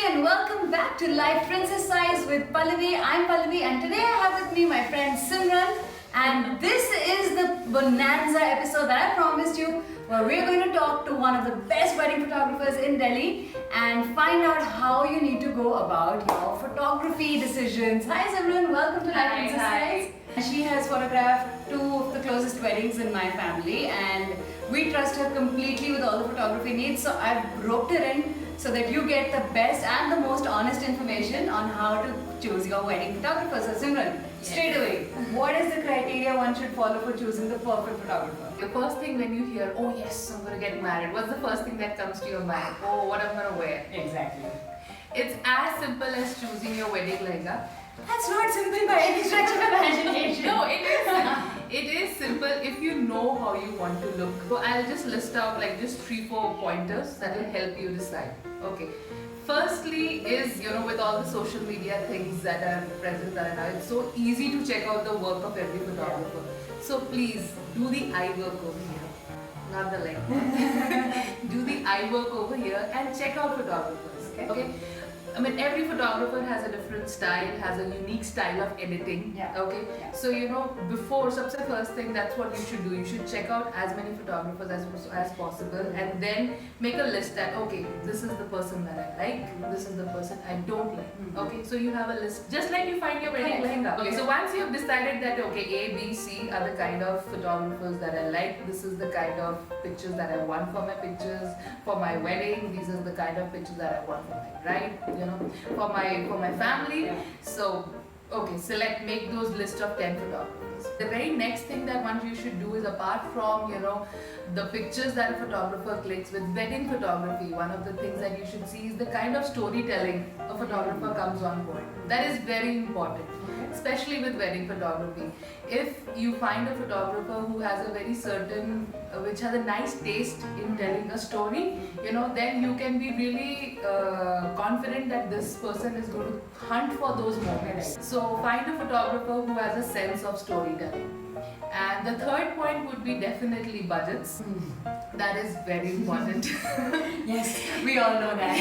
and welcome back to Life Princess Size with Pallavi. I'm Pallavi and today I have with me my friend Simran, and this is the bonanza episode that I promised you, where we're going to talk to one of the best wedding photographers in Delhi and find out how you need to go about your photography decisions. Hi Simran, welcome to Life Princess Size. She has photographed two of the closest weddings in my family and we trust her completely with all the photography needs, so I've roped her in so that you get the best and the most honest information on how to choose your wedding photographer. So Simran, straight away, what is the criteria one should follow for choosing the perfect photographer? The first thing when you hear, oh yes, I'm gonna get married, what's the first thing that comes to your mind? Oh, what I'm gonna wear. Exactly. It's as simple as choosing your wedding lehenga. That's not simple by any stretch of imagination. No, it is. It is simple if you know how you want to look. So I'll just list out like just 3-4 pointers that will help you decide. Okay. Firstly is, with all the social media things that are present right now, it's so easy to check out the work of every photographer. So please do the eye work over here. Not the leg. Do the eye work over here and check out photographers. Okay. I mean, every photographer has a different style, has a unique style of editing. Yeah. Okay. Yeah. So before, सबसे first thing, that's what you should do. You should check out as many photographers as possible, and then make a list that okay, this is the person that I like, this is the person I don't like. Okay. So you have a list, just like you find your wedding lehenga. Okay. So once you have decided that okay, A, B, C are the kind of photographers that I like, this is the kind of pictures that I want for my pictures, for my wedding, these are the kind of pictures that I want for my bride, for my family. Yeah. So okay, make those list of 10 photographers. The very next thing that you should do is, apart from the pictures that a photographer clicks, with wedding photography, one of the things that you should see is the kind of storytelling a photographer comes on board. That is very important, especially with wedding photography. If you find a photographer who has a very certain, which has a nice taste in telling a story, then you can be really confident that this person is going to hunt for those moments. So find a photographer who has a sense of storytelling. And the third point would be definitely budgets. That is very important. Yes, we all know that.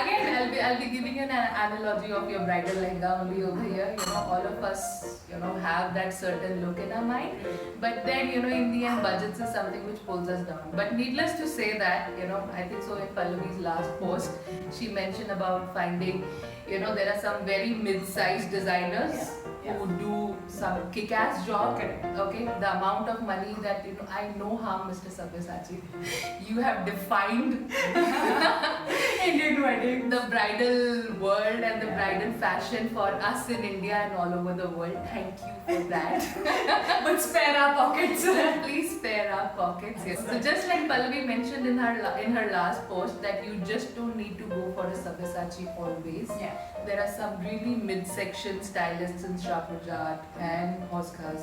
Again, I'll be giving you an analogy of your bridal lehenga only over here. All of us, have that certain look in our mind. But then, in the end, budgets is something which pulls us down. But needless to say that, I think so in Pallavi's last post, she mentioned about finding, there are some very mid-sized designers who do some kick-ass job. Okay, the amount of money that I know how, Mr. Sabyasachi, you have defined Indian wedding. the bridal world and the bridal fashion for us in India and all over the world. Thank you for that. But spare our pockets. Please spare our pockets. Yes. So just like Pallavi mentioned in her last post, that you just don't need to go for a Sabyasachi always. Yeah. There are some really mid-section stylists in Shah Pujat and Oscar,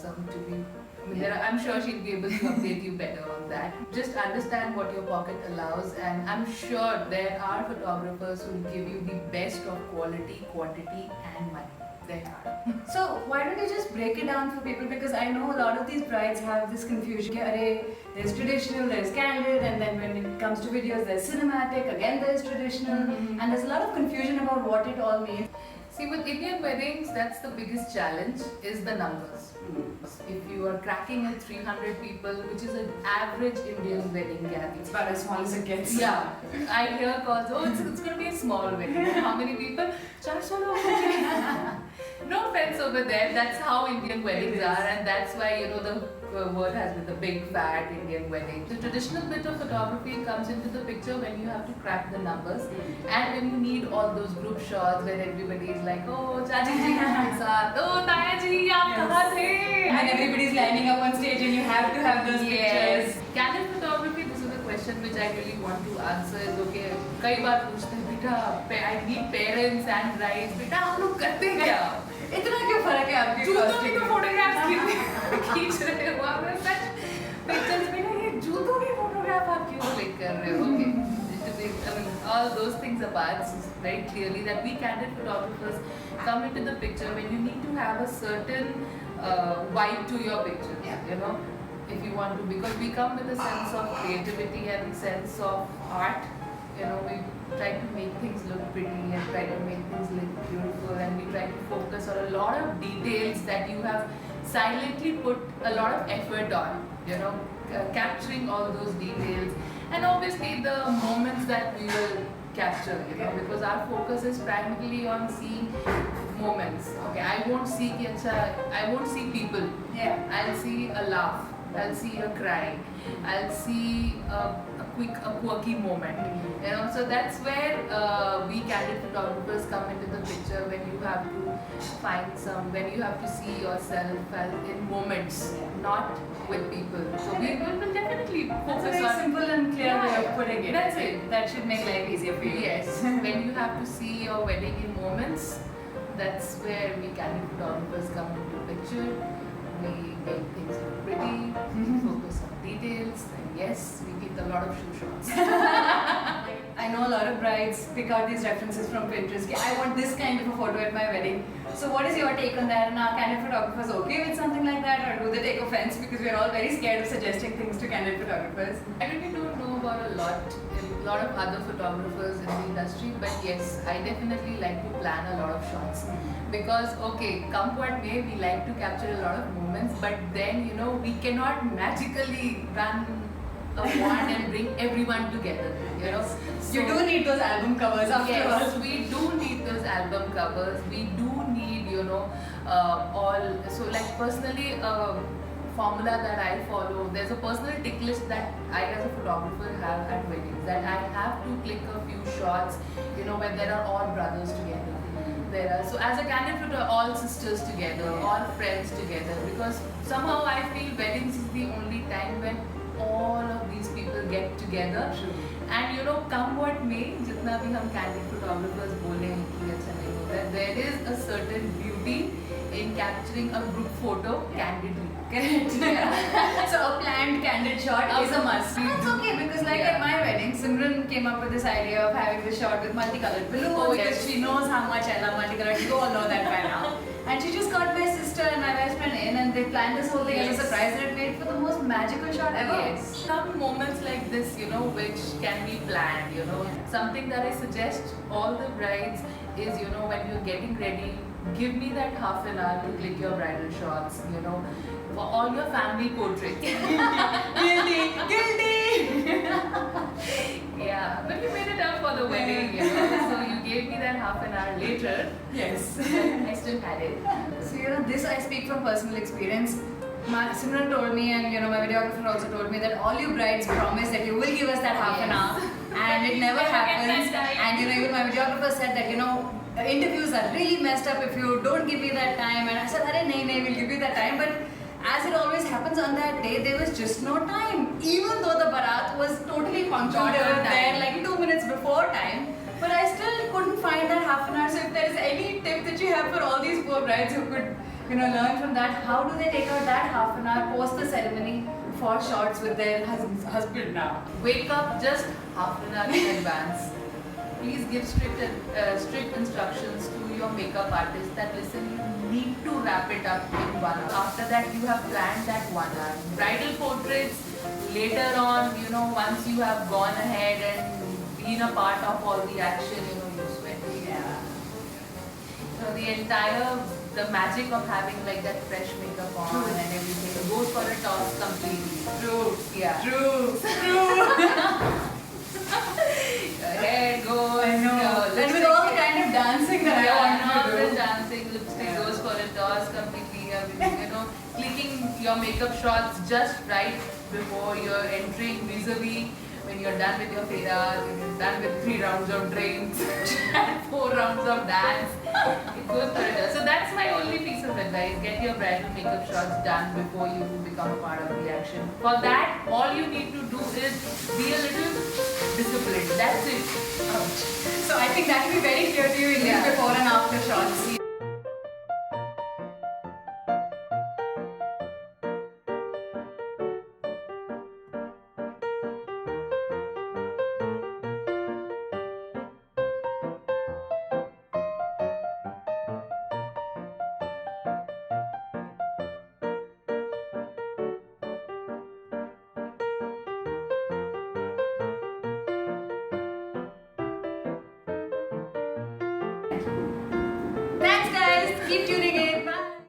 I'm sure she'll be able to update you better on that. Just understand what your pocket allows, and I'm sure there are photographers who will give you the best of quality, quantity and money. There are. So why don't you just break it down for people, because I know a lot of these brides have this confusion. There's traditional, there's candid, and then when it comes to videos there's cinematic, again there's traditional, and there's a lot of confusion about what it all means. See, with Indian weddings, that's the biggest challenge, is the numbers. If you are cracking at 300 people, which is an average Indian wedding gathering. It's about as small as it gets. Yeah, I hear calls, oh, it's going to be a small wedding. How many people? 400 log. No offense over there, that's how Indian weddings are, and that's why, the word has been the big fat Indian wedding. The traditional bit of photography comes into the picture when you have to crack the numbers, and when you need all those group shots where everybody is like, oh, Chachi ji hamare saath, oh, Taya ji, aap kahan the? And everybody's lining up on stage and you have to have those pictures. Candid photography, this is a question which I really want to answer. Is okay, कई बार पूछते हैं बेटा, I need parents and brides, बेटा हम लोग करते क्या? इतना क्यों फर्क है आपकी जूतों की तो फोटोग्राफ्स खींच रहे हो आप, सच पिक्चर्स में ना, ये जूतों की फोटोग्राफ आप क्यों क्लिक कर रहे हो? Okay, I mean, all those things apart, very clearly that we candid photographers come into the picture when you need to have a certain vibe to your picture. If you want to, because we come with a sense of creativity and sense of art, we try to make things look pretty and try to make things look beautiful, and we try to focus on a lot of details that you have silently put a lot of effort on, capturing all those details, and obviously the moments that we will capture, because our focus is primarily on seeing moments. Okay, I won't see people. Yeah. I'll see a laugh, I'll see a cry, I'll see a quirky moment. So that's where we candid photographers come into the picture, when you have to when you have to see yourself as in moments, not with people. So we will definitely That's a focus very on simple and clear way of putting it. That's it. That should make life easier for you. Yes, when you have to see your wedding in moments, that's where we candid photographers come into picture. We make things look pretty, focus on details, and yes, we click a lot of shoe shots. I know a lot of brides pick out these references from Pinterest. Ki, I want this kind of a photo at my wedding. So what is your take on that? And are candid photographers okay with something like that, or do they take offense because we're all very scared of suggesting things to candid photographers? I really don't know about a lot of other photographers in the industry, but yes, I definitely like to plan a lot of shots. Because okay, come what may, we like to capture a lot of moments, but then we cannot magically run a wand and bring everyone together. Yes. So, You do need those album covers after yes, all. we do need those album covers. We do need all. So like personally, formula that I follow. There's a personal tick list that I as a photographer have at weddings, that I have to click a few shots, when there are all brothers together. So as a candid photo, all sisters together, all friends together, because somehow I feel weddings is the only time when all of these people get together. True. And come what may, जितना भी हम candid photographers बोले कि अच्छा नहीं होता है, there is a certain beauty in capturing a group photo candidly. Correct. So a planned candid shot is a must. That's okay, because like at my wedding, Simran came up with this idea of having this shot with multicolored balloons. Oh, because yes. she knows how much I love multicolored. You all know that by now. And she just got my sister and my best friend in, and they planned this whole thing as a Yes. surprise, and it made for the most magical shot ever. Yes. Some moments like this, which can be planned, Something that I suggest all the brides is, when you're getting ready, give me that half an hour to click your bridal shots, for all your family portraits. Guilty! Yeah, but you made it up for the wedding, so you gave me that half an hour later. Yes. I still had it. So this I speak from personal experience. Simran told me, and my videographer also told me, that all you brides promise that you will give us that half an hour, and it never happens. And even my videographer said that interviews are really messed up if you don't give me that time. And I said, "Arey, nahi, we'll give you that time." But as it always happens on that day, there was just no time. Even though the barat was totally punctual, Not they on were there time. like 2 minutes before time. But I still couldn't find that half an hour. So if there is any tip that you have for all these poor brides who could, learn from that, how do they take out that half an hour post the ceremony for shots with their husband now? Wake up just half an hour in advance. Please give strict instructions to your makeup artist that listen, you need to wrap it up in 1 hour. After that, you have planned that 1 hour. Bridal portraits later on, once you have gone ahead and been a part of all the action, you sweat. Yeah. The magic of having like that fresh makeup on True. and everything goes for a toss completely. True. Yeah. True. True. Hair goes. I know. And with lipstick all the kind of dancing that I and want all to the do. dancing, lipstick Yeah. goes for a toss completely. Clicking your makeup shots just right before you're entering vis-a-vis, when you're done with your fera, when you're done with 3 rounds of drinks and 4 rounds of dance. It goes for a toss. So that's my only piece of advice. Get your bridal makeup shots done before you become a part of the action. For that, all you need to do is be a little disciplined. That's it. Ouch. So I think that will be very clear to you in these before and after shots. end. Thanks guys. Keep tuning